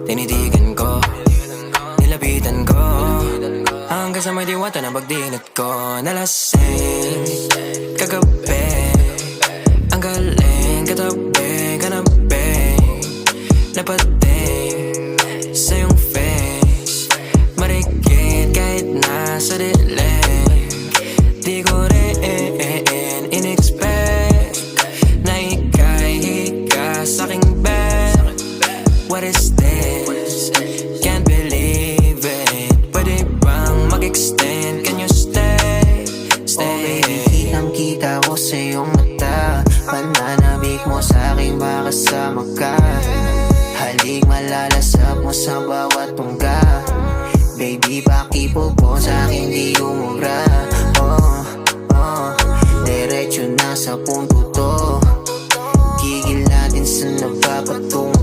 Tinitigan ko, nilapitan ko, hanggang sa may diwata na pagdinat ko. Nalasing, kagabi, ang galing, katabi, kanabi, napating sa iyong face, marikit kahit nasa dilim. Di ko rin in-expect na ika'y hika sa'king bed. What is this? Can't believe it. Pwede bang mag-extend? Can you stay? Stay. Oh baby, kitang-kita ko sa iyong mata. Pananabik mo sa'king makasama ka. Halik malalasap mo sa bawat tungga. Baby, pakipog mo sa'kin di umubra. Diretso na sa punto to. Gigil natin sa napapatungo.